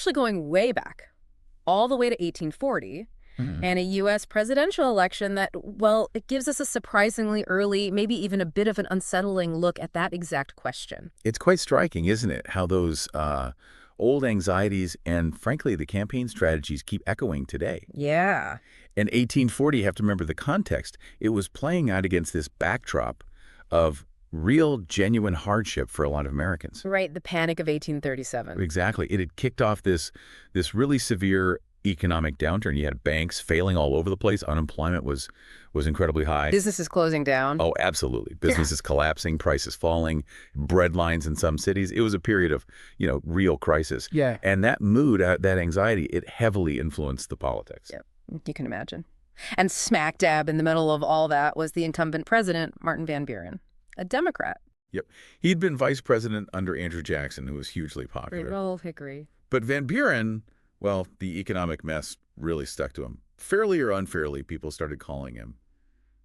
actually going way back, all the way to 1840, and a U.S. presidential election that, well, it gives us a surprisingly early, maybe even a bit of an unsettling look at that exact question. It's quite striking, isn't it, how those old anxieties and, frankly, the campaign strategies keep echoing today. Yeah. In 1840, you have to remember the context. It was playing out against this backdrop of real, genuine hardship for a lot of Americans. Right, the Panic of 1837. Exactly. It had kicked off this really severe economic downturn. You had banks failing all over the place. Unemployment was incredibly high. Businesses closing down. Oh, absolutely. Businesses collapsing, prices falling, bread lines in some cities. It was a period of, real crisis. Yeah. And that mood, that anxiety, it heavily influenced the politics. Yeah, you can imagine. And smack dab in the middle of all that was the incumbent president, Martin Van Buren, a Democrat. Yep. He'd been vice president under Andrew Jackson, who was hugely popular. Great old hickory. But Van Buren, well, the economic mess really stuck to him. Fairly or unfairly, people started calling him,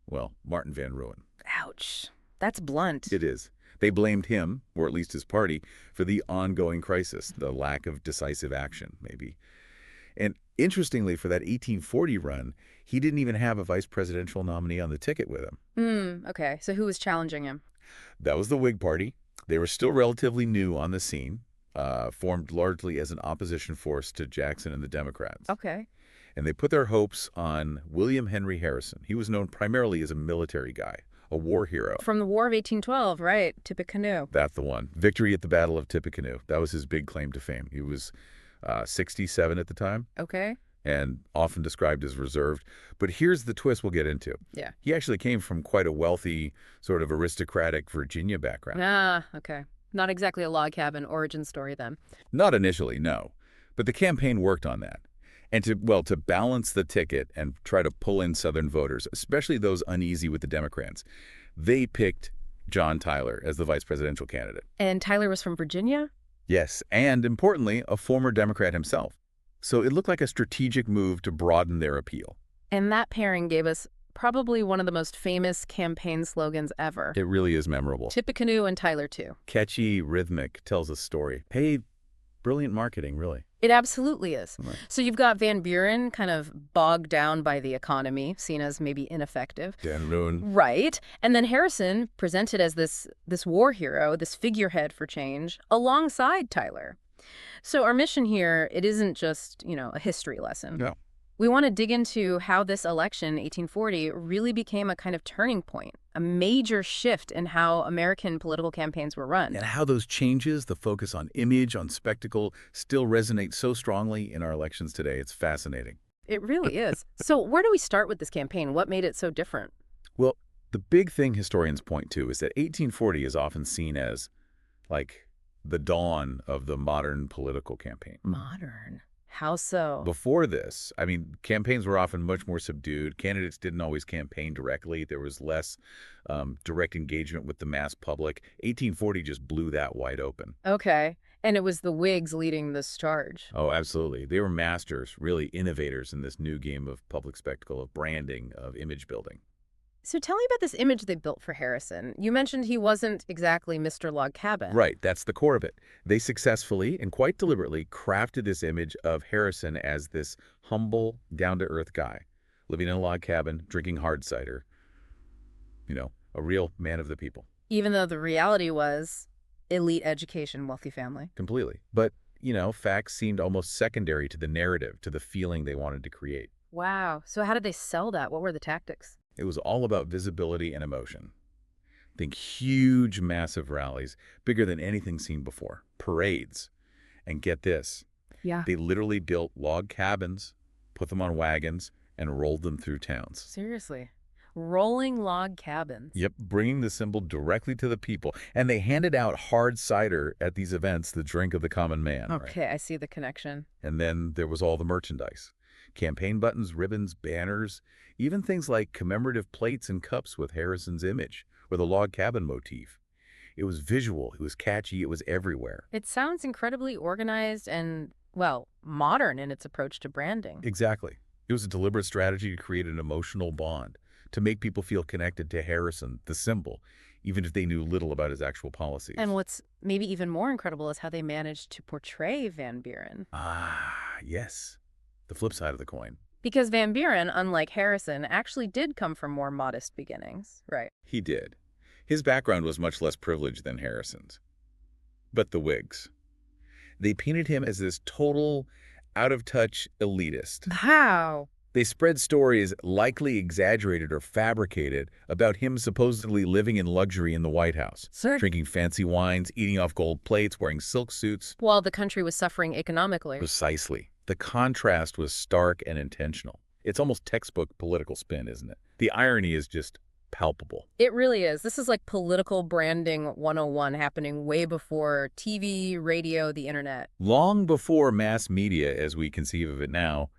well, Martin Van Ruin. Ouch. That's blunt. It is. They blamed him, or at least his party, for the ongoing crisis, the lack of decisive action, maybe. And interestingly, for that 1840 run, he didn't even have a vice presidential nominee on the ticket with him. Okay. So who was challenging him? That was the Whig Party. They were still relatively new on the scene, formed largely as an opposition force to Jackson and the Democrats. Okay. And they put their hopes on William Henry Harrison. He was known primarily as a military guy, a war hero. From the War of 1812, right? Tippecanoe. That's the one. Victory at the Battle of Tippecanoe. That was his big claim to fame. He was 67 at the time. Okay. And often described as reserved. But here's the twist we'll get into. Yeah. He actually came from quite a wealthy, sort of aristocratic Virginia background. Ah, okay. Not exactly a log cabin origin story then. Not initially, no. But the campaign worked on that. And to balance the ticket and try to pull in Southern voters, especially those uneasy with the Democrats, they picked John Tyler as the vice presidential candidate. And Tyler was from Virginia? Yes, and importantly, a former Democrat himself. So it looked like a strategic move to broaden their appeal. And that pairing gave us probably one of the most famous campaign slogans ever. It really is memorable. Tippecanoe and Tyler too. Catchy, rhythmic, tells a story. Hey, brilliant marketing, really. It absolutely is. Right. So you've got Van Buren kind of bogged down by the economy, seen as maybe ineffective. Dan Ruin. Right. And then Harrison presented as this war hero, this figurehead for change, alongside Tyler. So our mission here, it isn't just, a history lesson. No. We want to dig into how this election, 1840, really became a kind of turning point, a major shift in how American political campaigns were run. And how those changes, the focus on image, on spectacle, still resonate so strongly in our elections today. It's fascinating. It really is. So where do we start with this campaign? What made it so different? Well, the big thing historians point to is that 1840 is often seen as, like, the dawn of the modern political campaign. Modern? How so? Before this, campaigns were often much more subdued. Candidates didn't always campaign directly. There was less direct engagement with the mass public. 1840 just blew that wide open. Okay. And it was the Whigs leading this charge. Oh, absolutely. They were masters, really innovators in this new game of public spectacle, of branding, of image building. So tell me about this image they built for Harrison. You mentioned he wasn't exactly Mr. Log Cabin. Right, that's the core of it. They successfully and quite deliberately crafted this image of Harrison as this humble, down-to-earth guy, living in a log cabin, drinking hard cider. A real man of the people. Even though the reality was elite education, wealthy family. Completely. But, facts seemed almost secondary to the narrative, to the feeling they wanted to create. Wow. So how did they sell that? What were the tactics? It was all about visibility and emotion. Think huge, massive rallies, bigger than anything seen before. Parades. And get this. Yeah. They literally built log cabins, put them on wagons, and rolled them through towns. Seriously. Rolling log cabins. Yep, bringing the symbol directly to the people. And they handed out hard cider at these events, the drink of the common man. Okay, right? I see the connection. And then there was all the merchandise. Campaign buttons, ribbons, banners, even things like commemorative plates and cups with Harrison's image or the log cabin motif. It was visual, it was catchy, it was everywhere. It sounds incredibly organized and, well, modern in its approach to branding. Exactly. It was a deliberate strategy to create an emotional bond, to make people feel connected to Harrison, the symbol, even if they knew little about his actual policies. And what's maybe even more incredible is how they managed to portray Van Buren. Ah, yes. The flip side of the coin. Because Van Buren, unlike Harrison, actually did come from more modest beginnings, right? He did. His background was much less privileged than Harrison's. But the Whigs. They painted him as this total, out-of-touch elitist. How? They spread stories, likely exaggerated or fabricated, about him supposedly living in luxury in the White House, drinking fancy wines, eating off gold plates, wearing silk suits. While the country was suffering economically. Precisely. The contrast was stark and intentional. It's almost textbook political spin, isn't it? The irony is just palpable. It really is. This is like political branding 101 happening way before TV, radio, the internet. Long before mass media, as we conceive of it now,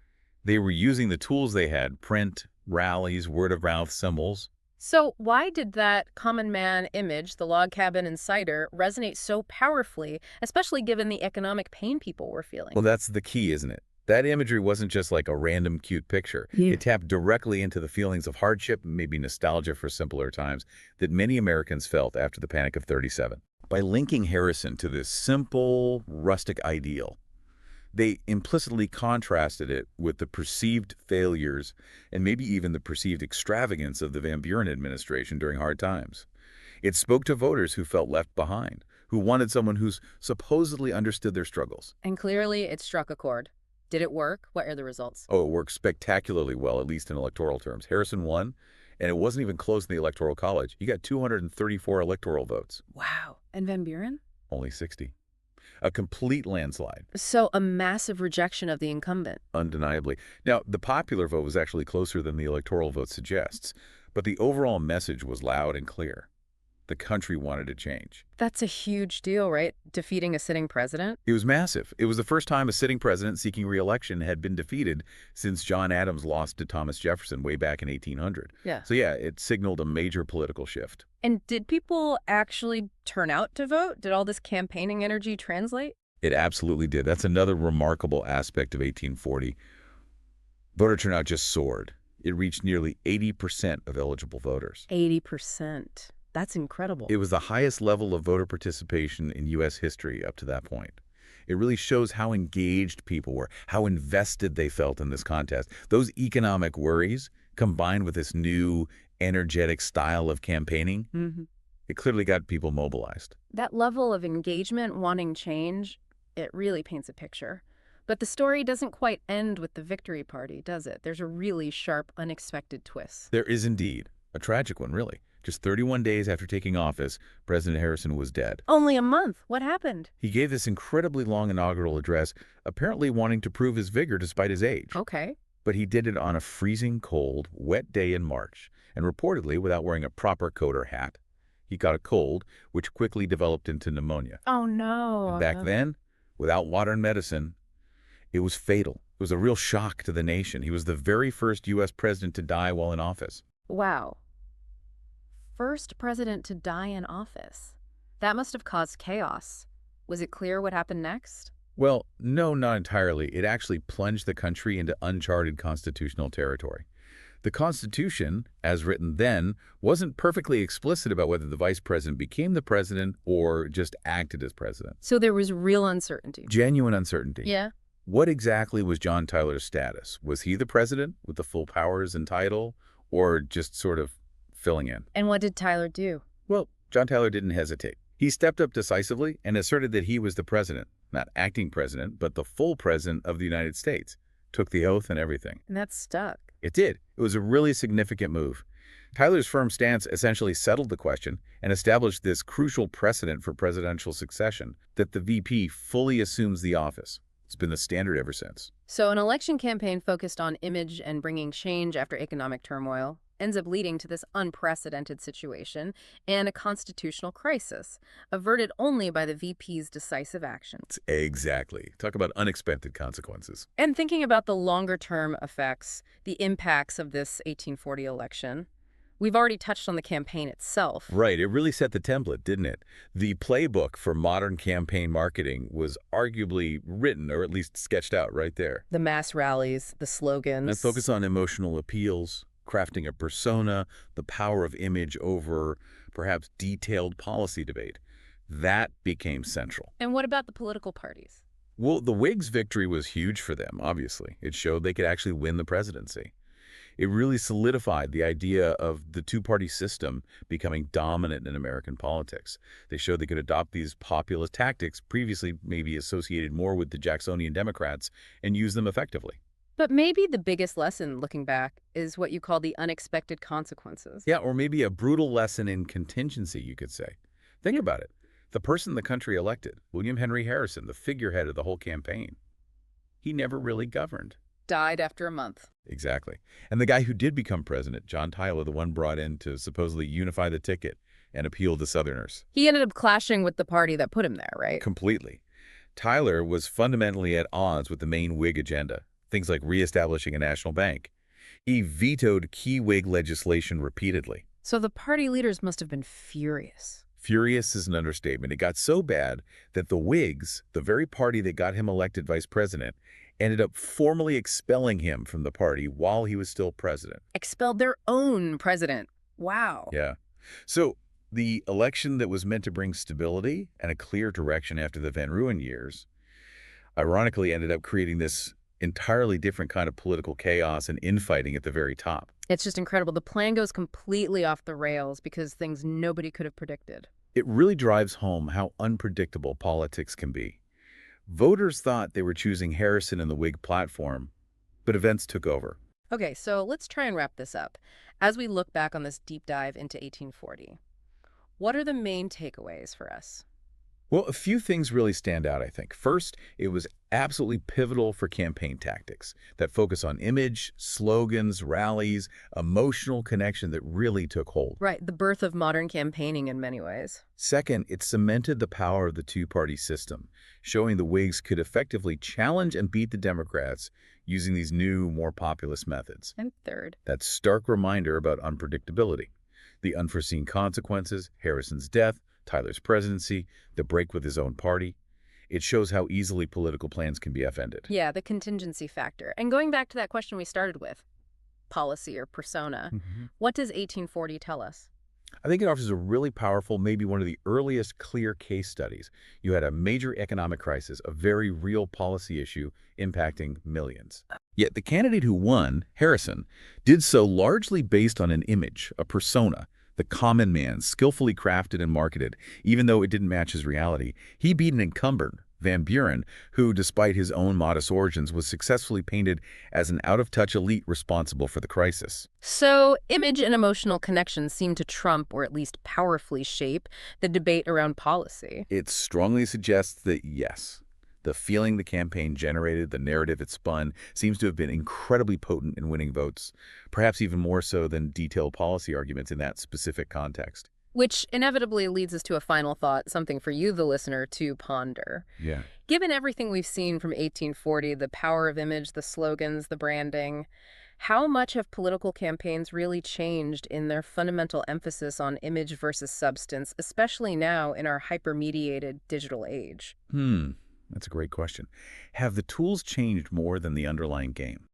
they were using the tools they had, print, rallies, word-of-mouth symbols. So why did that common man image, the log cabin and cider, resonate so powerfully, especially given the economic pain people were feeling? Well, that's the key, isn't it? That imagery wasn't just like a random cute picture. Yeah. It tapped directly into the feelings of hardship, maybe nostalgia for simpler times, that many Americans felt after the Panic of '37. By linking Harrison to this simple, rustic ideal, they implicitly contrasted it with the perceived failures and maybe even the perceived extravagance of the Van Buren administration during hard times. It spoke to voters who felt left behind, who wanted someone who supposedly understood their struggles. And clearly it struck a chord. Did it work? What are the results? Oh, it worked spectacularly well, at least in electoral terms. Harrison won, and it wasn't even close in the Electoral College. He got 234 electoral votes. Wow. And Van Buren? Only 60. A complete landslide. So a massive rejection of the incumbent. Undeniably. Now, the popular vote was actually closer than the electoral vote suggests, but the overall message was loud and clear. The country wanted to change. That's a huge deal, right? Defeating a sitting president? It was massive. It was the first time a sitting president seeking re-election had been defeated since John Adams lost to Thomas Jefferson way back in 1800. Yeah. So yeah, it signaled a major political shift. And did people actually turn out to vote? Did all this campaigning energy translate? It absolutely did. That's another remarkable aspect of 1840. Voter turnout just soared. It reached nearly 80% of eligible voters. 80%. That's incredible. It was the highest level of voter participation in U.S. history up to that point. It really shows how engaged people were, how invested they felt in this contest. Those economic worries, combined with this new, energetic style of campaigning, it clearly got people mobilized. That level of engagement, wanting change, it really paints a picture. But the story doesn't quite end with the victory party, does it? There's a really sharp, unexpected twist. There is indeed. A tragic one, really. Just 31 days after taking office, President Harrison was dead. Only a month. What happened? He gave this incredibly long inaugural address, apparently wanting to prove his vigor despite his age. Okay. But he did it on a freezing cold, wet day in March, and reportedly without wearing a proper coat or hat. He caught a cold, which quickly developed into pneumonia. Oh, no. And back then, without water and medicine, it was fatal. It was a real shock to the nation. He was the very first U.S. president to die while in office. Wow. First president to die in office. That must have caused chaos. Was it clear what happened next? Well, no, not entirely. It actually plunged the country into uncharted constitutional territory. The Constitution, as written then, wasn't perfectly explicit about whether the vice president became the president or just acted as president. So there was real uncertainty. Genuine uncertainty. Yeah. What exactly was John Tyler's status? Was he the president with the full powers and title, or just sort of filling in? And what did Tyler do? Well, John Tyler didn't hesitate. He stepped up decisively and asserted that he was the president, not acting president, but the full president of the United States. Took the oath and everything. And that stuck. It did. It was a really significant move. Tyler's firm stance essentially settled the question and established this crucial precedent for presidential succession, that the VP fully assumes the office. It's been the standard ever since. So an election campaign focused on image and bringing change after economic turmoil ends up leading to this unprecedented situation and a constitutional crisis, averted only by the VP's decisive actions. Exactly. Talk about unexpected consequences. And thinking about the longer-term effects, the impacts of this 1840 election, we've already touched on the campaign itself. Right. It really set the template, didn't it? The playbook for modern campaign marketing was arguably written, or at least sketched out right there. The mass rallies, the slogans. And focus on emotional appeals, crafting a persona, the power of image over perhaps detailed policy debate. That became central. And what about the political parties? Well, the Whigs' victory was huge for them, obviously. It showed they could actually win the presidency. It really solidified the idea of the two-party system becoming dominant in American politics. They showed they could adopt these populist tactics previously maybe associated more with the Jacksonian Democrats and use them effectively. But maybe the biggest lesson, looking back, is what you call the unexpected consequences. Yeah, or maybe a brutal lesson in contingency, you could say. Think about it. The person the country elected, William Henry Harrison, the figurehead of the whole campaign, he never really governed. Died after a month. Exactly. And the guy who did become president, John Tyler, the one brought in to supposedly unify the ticket and appeal to Southerners. He ended up clashing with the party that put him there, right? Completely. Tyler was fundamentally at odds with the main Whig agenda, things like reestablishing a national bank. He vetoed key Whig legislation repeatedly. So the party leaders must have been furious. Furious is an understatement. It got so bad that the Whigs, the very party that got him elected vice president, ended up formally expelling him from the party while he was still president. Expelled their own president. Wow. Yeah. So the election that was meant to bring stability and a clear direction after the Van Ruin years, ironically ended up creating this entirely different kind of political chaos and infighting at the very top. It's just incredible. The plan goes completely off the rails because things nobody could have predicted. It really drives home how unpredictable politics can be. Voters thought they were choosing Harrison and the Whig platform, but events took over. Okay, so let's try and wrap this up. As we look back on this deep dive into 1840, what are the main takeaways for us? Well, a few things really stand out, I think. First, it was absolutely pivotal for campaign tactics that focus on image, slogans, rallies, emotional connection that really took hold. Right, the birth of modern campaigning in many ways. Second, it cemented the power of the two-party system, showing the Whigs could effectively challenge and beat the Democrats using these new, more populist methods. And third, That stark reminder about unpredictability, the unforeseen consequences, Harrison's death, Tyler's presidency, the break with his own party. It shows how easily political plans can be upended. yeah, the contingency factor. And going back to that question we started with, policy or persona, what does 1840 tell us? I think it offers a really powerful, maybe one of the earliest clear case studies. You had a major economic crisis, a very real policy issue impacting millions. Yet the candidate who won, Harrison, did so largely based on an image, a persona, the common man, skillfully crafted and marketed, even though it didn't match his reality. He beat an incumbent, Van Buren, who, despite his own modest origins, was successfully painted as an out-of-touch elite responsible for the crisis. So image and emotional connections seem to trump, or at least powerfully shape, the debate around policy. It strongly suggests that, yes, the feeling the campaign generated, the narrative it spun, seems to have been incredibly potent in winning votes, perhaps even more so than detailed policy arguments in that specific context. Which inevitably leads us to a final thought, something for you, the listener, to ponder. Yeah. Given everything we've seen from 1840, the power of image, the slogans, the branding, how much have political campaigns really changed in their fundamental emphasis on image versus substance, especially now in our hyper-mediated digital age? That's a great question. Have the tools changed more than the underlying game?